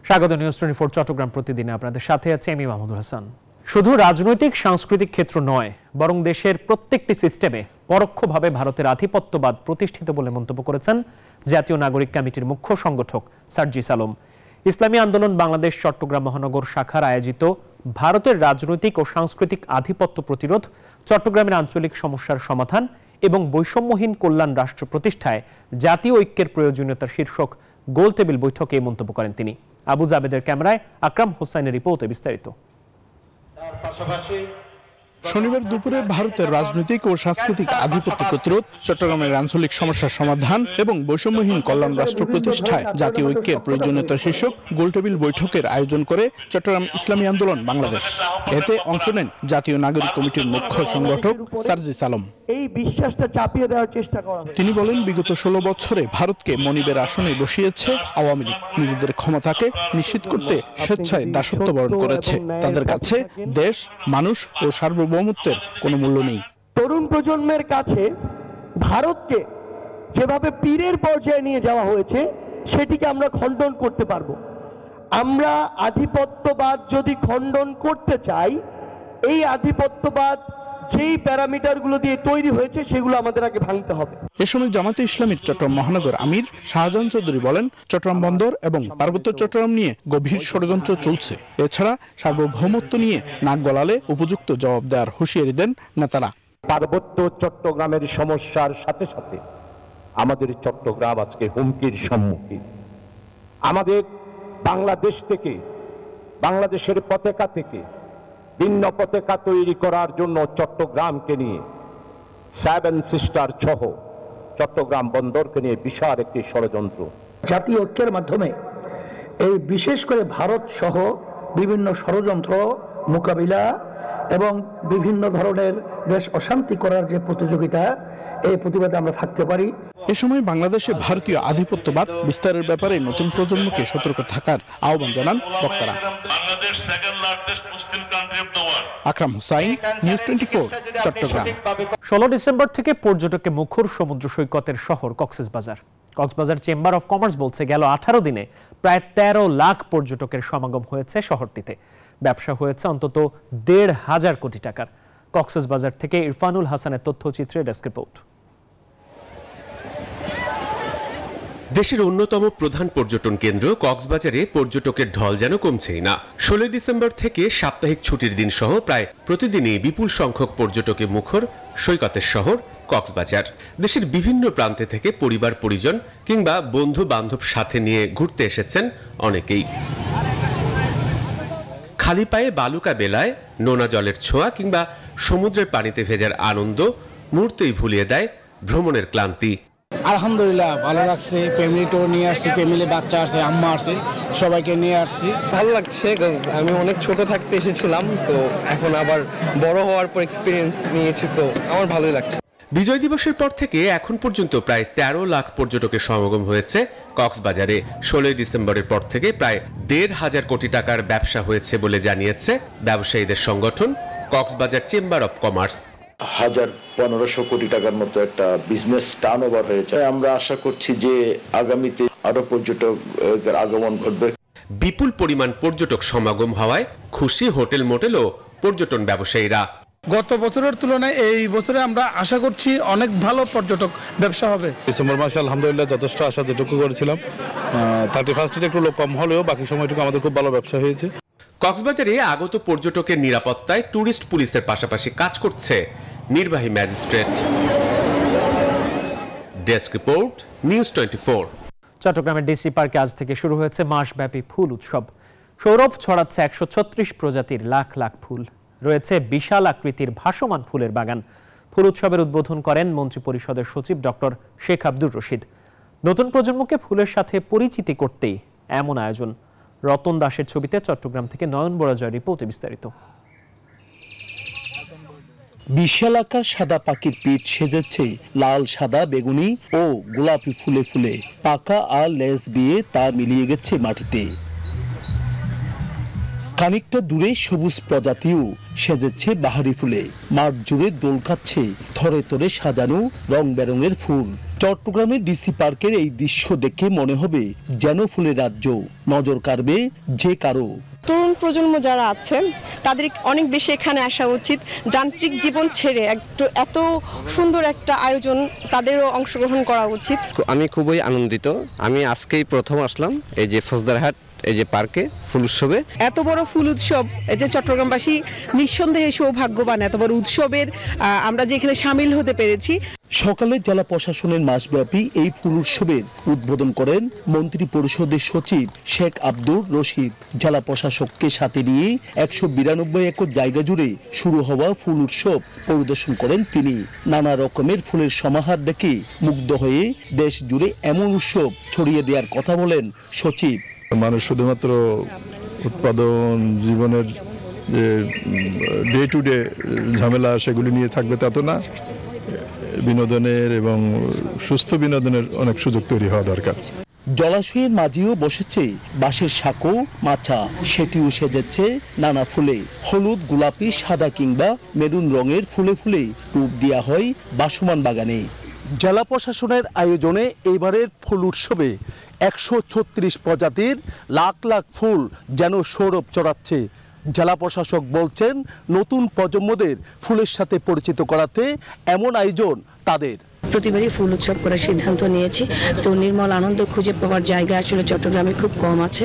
স্বাগত নিউজ 24 চট্টগ্রাম প্রতিদিনে আপনাদের সাথে আছে আমি মাহমুদুল হাসান। শুধু রাজনৈতিক সাংস্কৃতিক ক্ষেত্র নয়, বরং দেশের প্রত্যেকটি সিস্টেমে পরোক্ষভাবে ভারতের আধিপত্যবাদ প্রতিষ্ঠিত বলে মন্তব্য করেছেন জাতীয় নাগরিক কমিটির মুখ্য সংগঠক সার্জিস আলম। ইসলামী আন্দোলন বাংলাদেশ চট্টগ্রাম মহানগর শাখার আয়োজিত ভারতের রাজনৈতিক ও সাংস্কৃতিক আধিপত্য প্রতিরোধ, চট্টগ্রামের আঞ্চলিক সমস্যার সমাধান এবং বৈষম্যহীন কল্যাণ রাষ্ট্র প্রতিষ্ঠায় জাতীয় ঐক্যের প্রয়োজনীয়তার শীর্ষক গোলটেবিল বৈঠকে এই মন্তব্য করেন তিনি। আবু জাবেদের ক্যামেরায় আকরাম হোসাইনের রিপোর্টে বিস্তারিত। শনিবার দুপুরে ভারতের রাজনৈতিক ও সাংস্কৃতিক আধিপত্য প্রতিরোধ, চট্টগ্রামের আঞ্চলিক সমস্যার সমাধান এবং বৈষম্যহীন কল্যাণ রাষ্ট্র প্রতিষ্ঠায় জাতীয় ঐক্যের প্রয়োজনীয়তা শীর্ষক গোলটেবিল বৈঠকের আয়োজন করে চট্টগ্রাম ইসলামী আন্দোলন বাংলাদেশ। এতে অংশ নেন জাতীয় নাগরিক কমিটির মুখ্য সংগঠক সার্জিস আলম। এই বিশ্বাসটা চাপিয়ে দেওয়ার চেষ্টা করা হয়। তিনি বলেন, বিগত 16 বছরে ভারতকে মনিবের আসনে বসিয়েছে আওয়ামী লীগ। নিজেদের ক্ষমতাকে নিশ্চিত করতে স্বেচ্ছায় দাসত্ব বরণ করেছে। তাদের কাছে দেশ, মানুষ ও সার্বভৌমত্বের কোনো মূল্য নেই। তরুণ প্রজন্মের কাছে ভারতকে যেভাবে পীরের পর্যায়ে নিয়ে যাওয়া হয়েছে, সেটিকে আমরা খণ্ডন করতে পারবো। আমরা আধিপত্যবাদ যদি খণ্ডন করতে চাই, এই আধিপত্যবাদ যেই প্যারামিটারগুলো দিয়ে তৈরি হয়েছে সেগুলো আমাদের আগে ভাঙতে হবে। এ সময় জামাতে ইসলামীর চট্টগ্রাম মহানগর আমির শাহজাহান চৌধুরী বলেন, চট্টগ্রাম বন্দর এবং পার্বত্য চট্টগ্রাম নিয়ে গভীর ষড়যন্ত্র চলছে। এছাড়া সার্বভৌমত্ব নিয়ে নাক গলালে উপযুক্ত জবাব দেওয়ার হুঁশিয়ারি দেন নেতারা। পার্বত্য চট্টগ্রামের সমস্যার সাথে সাথে আমাদের চট্টগ্রাম আজকে হুমকির সম্মুখীন। আমাদের বাংলাদেশ থেকে, বাংলাদেশের পতাকা থেকে ভিন্ন পতাকা তৈরি করার জন্য চট্টগ্রামকে নিয়ে 7 সিস্টার সহ চট্টগ্রাম বন্দরকে নিয়ে বিশাল একটি ষড়যন্ত্র। জাতীয় ঐক্যের মাধ্যমে এই বিশেষ করে ভারত সহ বিভিন্ন ষড়যন্ত্র মোকাবিলা এবং বিভিন্ন ধরনের দেশ অশান্তি করার যে প্রতিযোগিতা, এই প্রতিবাদে আমরা থাকতে পারি। এ সময় বাংলাদেশে ভারতীয় আধিপত্যবাদ বিস্তারের ব্যাপারে নতুন প্রজন্মকে সতর্ক থাকার আহ্বান জানান বক্তারা। আকরাম হোসাইন, নিউজ 24 চট্টগ্রাম। 16 ডিসেম্বর থেকে পর্যটকে মুখর সমুদ্র সৈকতের শহর Cox's Bazar. Cox's Bazar chamber of commerce বলছে, গেল 18 দিনে প্রায় 13 লাখ পর্যটকের সমাগম হয়েছে শহরটিতে। ব্যবসা হয়েছে অন্তত 1,500 কোটি টাকার। কক্সবাজার থেকে ইরফানুল হাসানের তথ্যচিত্রে ডেস্ক রিপোর্ট। দেশের অন্যতম প্রধান পর্যটন কেন্দ্র কক্সবাজারে পর্যটকের ঢল যেন কমছেই না। 16 ডিসেম্বর থেকে সাপ্তাহিক ছুটির দিন সহ প্রায় প্রতিদিনই বিপুল সংখ্যক পর্যটকে মুখর সৈকতের শহর কক্সবাজার। দেশের বিভিন্ন প্রান্তে থেকে পরিবার পরিজন কিংবা বন্ধু বান্ধব সাথে নিয়ে ঘুরতে এসেছেন অনেকেই। খালি পায়ে বালুকা বেলায় নোনা জলের ছোঁয়া কিংবা সমুদ্রের পানিতে ভেজার আনন্দ মুহূর্তেই ভুলিয়ে দেয় ভ্রমণের ক্লান্তি। আলহামদুলিল্লাহ ভালো লাগছে। ফ্যামিলিটাও নিয়ে আসছি, ফ্যামিলি বাচ্চা আছে, আম্মা আছে, সবাইকে নিয়ে আসছি। ভালো লাগছে, আমি অনেক ছোট থাকতে এসেছিলাম, তো এখন আবার বড় হওয়ার পর এক্সপিরিয়েন্স নিয়েছি, তো আমার ভালোই লাগছে। বিজয় দিবসের পর থেকে এখন পর্যন্ত প্রায় 13 লাখ পর্যটকের সমাগম হয়েছে কক্সবাজারে। 16 ডিসেম্বরের পর থেকে প্রায় 1,500 কোটি টাকার ব্যবসা হয়েছে বলে জানিয়েছে ব্যবসায়ীদের সংগঠন কক্সবাজার চেম্বার অব কমার্স। 1,500 কোটি টাকার মতো একটা বিজনেস টার্নওভার হয়েছে। আমরা আশা করছি যে আগামীতে আরো পর্যটকের আগমন ঘটবে। বিপুল পরিমাণ পর্যটক সমাগম হওয়ায় খুশি হোটেল মোটেল ও পর্যটন ব্যবসায়ীরা। গত বছরের তুলনায় এই বছরে আমরা আশা করছি অনেক ভালো পর্যটক ব্যবসা হবে। ডিসেম্বর মাসে আলহামদুলিল্লাহ যথেষ্ট আশা যেটুকু করেছিলাম, 31 একটু লোক কম হলেও বাকি সময়টুকু আমাদের খুব ভালো ব্যবসা হয়েছে। কক্সবাজারে আগত পর্যটকের নিরাপত্তায় ট্যুরিস্ট পুলিশের পাশাপাশি কাজ করছে নির্বাহী ম্যাজিস্ট্রেট। Desk report, news 24। চট্টগ্রামের ডিসি পার্কে আজ থেকে শুরু হয়েছে মাসব্যাপী ফুল উৎসব। সৌরভ ছড়াচ্ছে 136 প্রজাতির লাখ লাখ ফুল। রয়েছে বিশাল আকৃতির ভাসমান ফুলের বাগান। ফুল উৎসবের উদ্বোধন করেন মন্ত্রী পরিষদের সচিব ডক্টর শেখ আব্দুর রশিদ। নতুন প্রজন্মকে ফুলের সাথে পরিচিতি করতেই এমন আয়োজন। রতন দাসের ছবিতে চট্টগ্রাম থেকে নয়ন বড়জয় রিপোর্টে বিস্তারিত। বিশাল আকার সাদা পাখির পিঠ সেজেছে লাল, সাদা, বেগুনি ও গোলাপি ফুলে ফুলে। পাকা আর লেজ দিয়ে তা মিলিয়ে গেছে মাটিতে। খানিকটা দূরে সবুজ প্রজাতিও সেজেছে বাহারি ফুলে। মাঠ জুড়ে দোল খাচ্ছে থরে থরে সাজানো রং বেরঙের ফুল। চট্টগ্রামের ডিসি পার্কের এই দৃশ্য দেখে মনে হবে যেন ফুলের রাজ্য। নজর কাড়বে যে কারো। তরুণ প্রজন্ম যারা আছেন তাদের অনেক বেশি এখানে আসা উচিত। যান্ত্রিক জীবন ছেড়ে এত সুন্দর একটা আয়োজন তাদেরও অংশগ্রহণ করা উচিত। আমি খুবই আনন্দিত। আমি আজকেই প্রথম আসলাম এই যে ফৌজদারহাট এই যে পার্কে ফুল উৎসবে। এত বড় ফুল উৎসব, এই যে চট্টগ্রামবাসী নিঃসন্দেহে সৌভাগ্যবান। এত বড় উৎসবের আমরা যে এখানে সামিল হতে পেরেছি। সকালে জেলা প্রশাসনের মাসব্যাপী এই ফুল উৎসবের উদ্বোধন করেন মন্ত্রী পরিষদের সচিব শেখ আব্দুর রশিদ। জেলা প্রশাসককে সাথে নিয়ে 192 একর জায়গা জুড়ে শুরু হওয়া ফুল উৎসব পরিদর্শন করেন তিনি। নানা রকমের ফুলের সমাহার দেখে মুগ্ধ হয়ে দেশ জুড়ে এমন উৎসব ছড়িয়ে দেওয়ার কথা বলেন সচিব। মানুষ শুধুমাত্র উৎপাদন জীবনের যে ডে টু ডে ঝামেলা সেগুলি নিয়ে থাকবে তা তো না। বিনোদনের এবং সুস্থ বিনোদনের অনেক সুযোগ তৈরি হওয়া দরকার। জলাশয়ের মাঝেও বসেছে বাঁশের সাঁকো মাছা, সেটিও সেজেছে নানা ফুলে। হলুদ, গোলাপি, সাদা কিংবা মেরুন রঙের ফুলে ফুলে রূপ দেওয়া হয় বাসমান বাগানে। জেলা প্রশাসনের আয়োজনে এবারের ফুল উৎসবে 136 প্রজাতির লাখ লাখ ফুল যেন সৌরভ চড়াচ্ছে। জেলা প্রশাসক বলছেন নতুন প্রজন্মদের ফুলের সাথে পরিচিত করাতে এমন আয়োজন তাদের। প্রতিবারই ফুল উৎসব করার সিদ্ধান্ত নিয়েছি। তো নির্মল আনন্দ খুঁজে পাওয়ার জায়গা আসলে চট্টগ্রামে খুব কম আছে।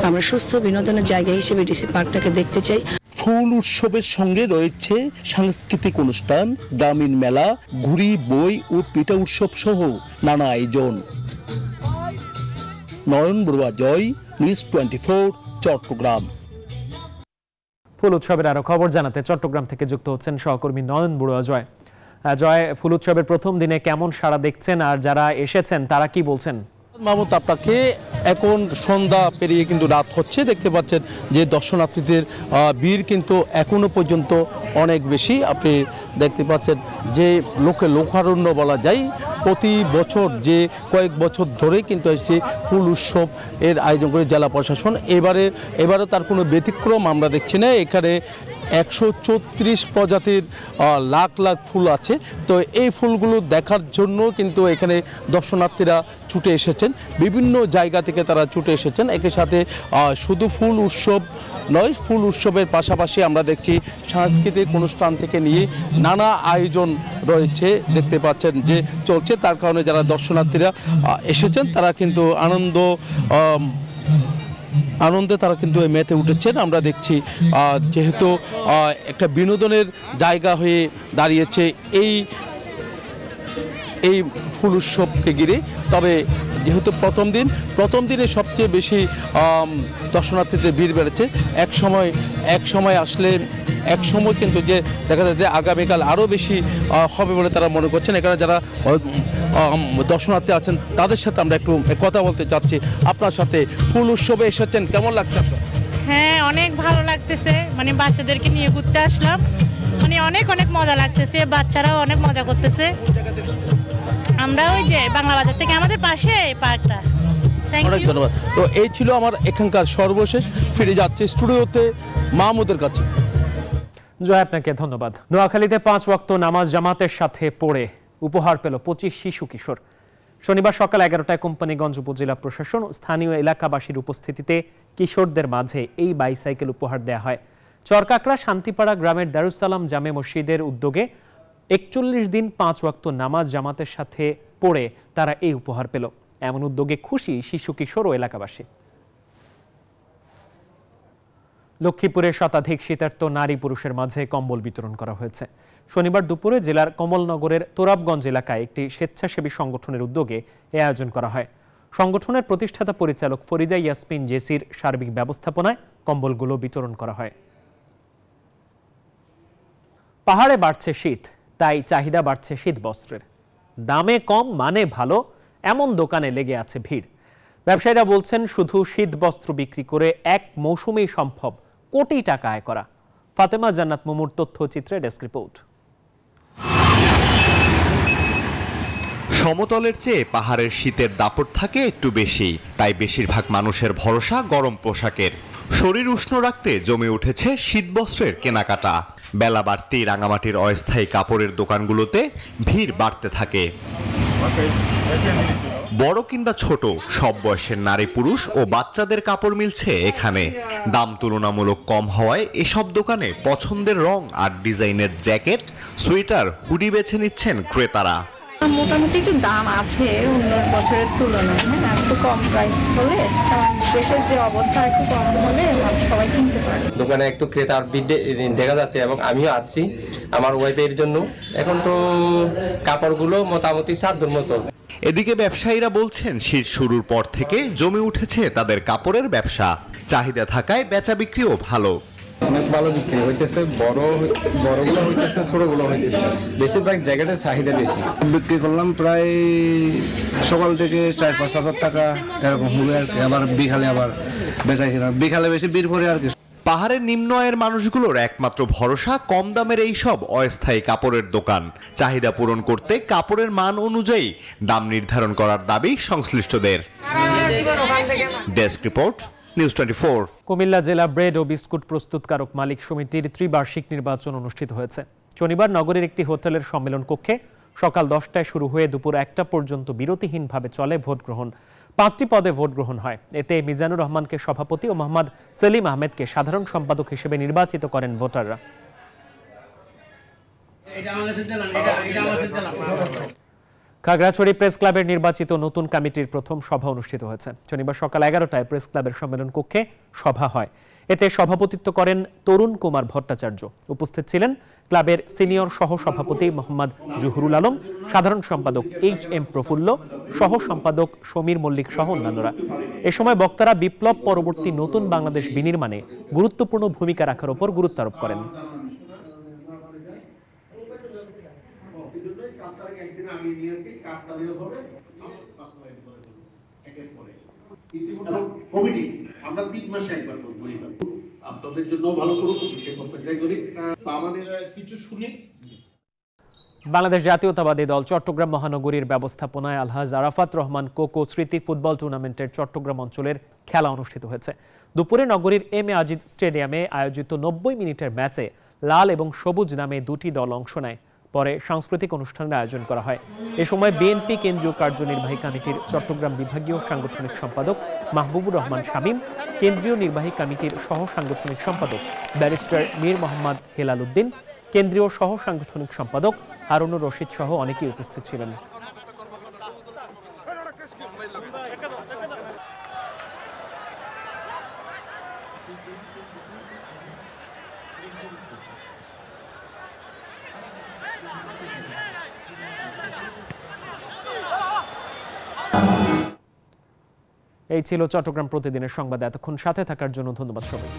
আমরা সুস্থ বিনোদনের জায়গা হিসেবে ডিসি পার্কটাকে দেখতে চাই। ফুল উৎসবের সঙ্গে রয়েছে সাংস্কৃতিক অনুষ্ঠান, গ্রামীণ মেলা, ঘুড়ি, বই ও পিঠা উৎসব সহ নানা আয়োজন। নয়ন বড়ুয়া, জয়, নিউজ 24, চট্টগ্রাম। ফুল উৎসবের আরো খবর জানাতে চট্টগ্রাম থেকে যুক্ত হচ্ছেন সহকর্মী নয়ন বড়ুয়া। জয়, ফুল উৎসবের প্রথম দিনে কেমন সাড়া দেখছেন আর যারা এসেছেন তারা কি বলছেন? মাহমুদ, আপনাকে এখন সন্ধ্যা পেরিয়ে কিন্তু রাত হচ্ছে। দেখতে পাচ্ছেন যে দর্শনার্থীদের ভিড় কিন্তু এখনো পর্যন্ত অনেক বেশি। আপনি দেখতে পাচ্ছেন যে লোকারণ্য বলা যায়। প্রতি বছর যে কয়েক বছর ধরে কিন্তু এসে ফুল উৎসব এর আয়োজন করে জেলা প্রশাসন। এবারে তার কোনো ব্যতিক্রম আমরা দেখছি না। এখানে 136 প্রজাতির লাখ লাখ ফুল আছে। তো এই ফুলগুলো দেখার জন্য কিন্তু এখানে দর্শনার্থীরা ছুটে এসেছেন, বিভিন্ন জায়গা থেকে তারা ছুটে এসেছেন। একই সাথে শুধু ফুল উৎসব নয়, ফুল উৎসবের পাশাপাশি আমরা দেখছি সাংস্কৃতিক অনুষ্ঠান থেকে নিয়ে নানা আয়োজন রয়েছে, দেখতে পাচ্ছেন যে চলছে। তার কারণে যারা দর্শনার্থীরা এসেছেন তারা কিন্তু আনন্দে তারা কিন্তু মেতে উঠেছেন। আমরা দেখছি যেহেতু একটা বিনোদনের জায়গা হয়ে দাঁড়িয়েছে এই ফুল উৎসবকে ঘিরে। তবে যেহেতু প্রথম দিনে সবচেয়ে বেশি দর্শনার্থীদের ভিড় বেড়েছে। এক সময় কিন্তু যে দেখা যায় যে আগামীকাল আরও বেশি হবে বলে তারা মনে করছেন। এখানে যারা দর্শনার্থী আছেন তাদের সাথে আমরা একটু কথা বলতে চাচ্ছি। আপনার সাথে ফুল উৎসবে এসেছেন, কেমন লাগছে আপনার? হ্যাঁ, অনেক ভালো লাগতেছে। মানে বাচ্চাদেরকে নিয়ে ঘুরতে আসলাম, মানে অনেক মজা লাগতেছে। বাচ্চারাও অনেক মজা করতেছে। আমরা ওই যে বাংলা বাজার থেকে, আমাদের পাশে পার্কটা। অনেক ধন্যবাদ। তো এই ছিল আমার এখানকার সর্বশেষ। ফিরে যাচ্ছে স্টুডিওতে মাহমুদের কাছে। জয়, আপনাকে ধন্যবাদ। নোয়াখালীতে 5 ওয়াক্ত নামাজ জামাতের সাথে পড়ে উপহার পেল 25 শিশু কিশোর। শনিবার সকাল 11টায় কোম্পানীগঞ্জ উপজেলা প্রশাসন ও স্থানীয় এলাকাবাসীর উপস্থিতিতে কিশোরদের মাঝে এই বাইসাইকেল উপহার দেয়া হয়। চরকাকড়া শান্তিপাড়া গ্রামের দারুসালাম জামে মসজিদের উদ্যোগে 41 দিন 5 ওয়াক্ত নামাজ জামাতের সাথে পড়ে তারা এই উপহার পেল। এমন উদ্যোগে খুশি শিশু কিশোর ও এলাকাবাসী। লক্ষ্মীপুরে শতাধিক শীতার্ত নারী পুরুষের মাঝে কম্বল বিতরণ করা হয়েছে। শনিবার দুপুরে জেলার কমলনগরের তোরাবগঞ্জ এলাকায় একটি স্বেচ্ছাসেবী সংগঠনের উদ্যোগে এ আয়োজন করা হয়। সংগঠনের প্রতিষ্ঠাতা পরিচালক ফরিদা ইয়াসমিন জেসির সার্বিক ব্যবস্থাপনায় কম্বলগুলো বিতরণ করা হয়। পাহাড়ে বাড়ছে শীত, তাই চাহিদা বাড়ছে শীত বস্ত্রের। দামে কম, মানে ভালো, এমন দোকানে লেগে আছে ভিড়। ব্যবসায়ীরা বলছেন শুধু শীত বস্ত্র বিক্রি করে এক মৌসুমেই সম্ভব কোটি টাকা আয় করা। ফাতেমা জান্নাত মুমুর তথ্যচিত্রে ডেস্ক রিপোর্ট। সমতলের চেয়ে পাহাড়ের শীতের দাপট থাকে একটু বেশি, তাই বেশিরভাগ মানুষের ভরসা গরম পোশাকের। শরীর উষ্ণ রাখতে জমে উঠেছে শীতবস্ত্রের কেনাকাটা। বেলা বাড়তেই রাঙামাটির অস্থায়ী কাপড়ের দোকানগুলোতে ভিড় বাড়তে থাকে। বড় কিংবা ছোট সব বয়সের নারী পুরুষ ও বাচ্চাদের কাপড় মিলছে এখানে। দাম তুলনামূলক কম হওয়ায় এসব দোকানে পছন্দের রং আর ডিজাইনের জ্যাকেট, সোয়েটার, হুডি বেছে নিচ্ছেন ক্রেতারা। মোটামুটি একটু দাম আছে অন্য বছরের তুলনায়, হ্যাঁ একটু কম প্রাইস হলে, দেশের যে অবস্থা একটু কম হলে সবাই কিনতে পারে। দোকানে একটু ক্রেতার ভিড় দেখা যাচ্ছে এবং আমিও আসছি আমার ওয়াইফের জন্য। এখন তো কাপড়গুলো মোটামুটি সাধ্যের মতো। এদিকে ব্যবসায়ীরা বলছেন শীত শুরুর পর থেকে জমে উঠেছে তাদের কাপড়ের ব্যবসা। চাহিদা থাকায় বেচা বিক্রিও ভালো। অনেক ভালো বিক্রি হইতেছে, বড়গুলো হইতেছে, ছোটগুলো হইতেছে। বেশিরভাগ জ্যাকেটের চাহিদা বেশি। বিক্রি করলাম প্রায় সকাল থেকে 4-5 হাজার টাকা এরকম হবে আর কি। আবার বিকালে আবার বেচাইছিলাম, বিকালে বেশি বীর পরে আর কি। পাহাড়ের নিম্ন আয়ের মানুষগুলোর একমাত্র ভরসা কম দামের এই সব অস্থায়ী কাপড়ের দোকান। চাহিদা পূরণ করতে কাপড়ের মান অনুযায়ী দাম নির্ধারণ করার দাবি সংশ্লিষ্টদের। Desk report, news 24। কুমিল্লা জেলা ব্রেড ও বিস্কুট প্রস্তুতকারক মালিক সমিতির ত্রিবার্ষিক নির্বাচন অনুষ্ঠিত হয়েছে। শনিবার নগরীর একটি হোটেলের সম্মেলন কক্ষে সকাল 10টায় শুরু হয়ে দুপুর 1টা পর্যন্ত বিরতিহীনভাবে চলে ভোট গ্রহণ। 5টি পদে ভোট গ্রহণ হয়। এতে মিজানুর রহমানকে সভাপতি ও মোহাম্মদ সেলিম আহমেদকে সাধারণ সম্পাদক হিসেবে নির্বাচিত করেন ভোটাররা। খাগড়াছড়ি প্রেস ক্লাবের নির্বাচিত নতুন কমিটির প্রথম সভা অনুষ্ঠিত হয়েছে। শনিবার সকাল 11টায় প্রেস ক্লাবের সম্মেলন কক্ষে সভা হয়। এতে সভাপতিত্ব করেন তরুণ কুমার ভট্টাচার্য। উপস্থিত ছিলেন ক্লাবের সিনিয়র সহ সভাপতি মোহাম্মদ জহুরুল আলম, সাধারণ সম্পাদক HM প্রফুল্ল, সহ সম্পাদক সমীর মল্লিক সহ অন্যান্যরা। এ সময় বক্তারা বিপ্লব পরবর্তী নতুন বাংলাদেশ বিনির্মাণে গুরুত্বপূর্ণ ভূমিকা রাখার উপর গুরুত্ব আরোপ করেন। আমরা 3 মাসে একবার করব, আপনাদের জন্য ভালো করব, সে করতে চাই করি। আমাদের কিছু শুনি। বাংলাদেশ জাতীয়তাবাদী দল চট্টগ্রাম মহানগরীর ব্যবস্থাপনায় আলহাজ আরাফাত রহমান কোকো স্মৃতি ফুটবল টুর্নামেন্টের চট্টগ্রাম অঞ্চলের খেলা অনুষ্ঠিত হয়েছে। দুপুরে নগরীর এম এ আজিজ স্টেডিয়ামে আয়োজিত 90 মিনিটের ম্যাচে লাল এবং সবুজ নামে দুটি দল অংশ নেয়। পরে সাংস্কৃতিক অনুষ্ঠানের আয়োজন করা হয়। এ সময় বিএনপি কেন্দ্রীয় কার্যনির্বাহী কমিটির চট্টগ্রাম বিভাগীয় সাংগঠনিক সম্পাদক মাহবুবুর রহমান শামীম, কেন্দ্রীয় নির্বাহী কমিটির সহ সাংগঠনিক সম্পাদক ব্যারিস্টার মীর মোহাম্মদ হেলাল উদ্দিন, কেন্দ্রীয় সহ সাংগঠনিক সম্পাদক হারুনুর রশিদ সহ অনেকেই উপস্থিত ছিলেন। এই ছিল চট্টগ্রাম প্রতিদিনের সংবাদ। এতক্ষণ সাথে থাকার জন্য ধন্যবাদ সবাই।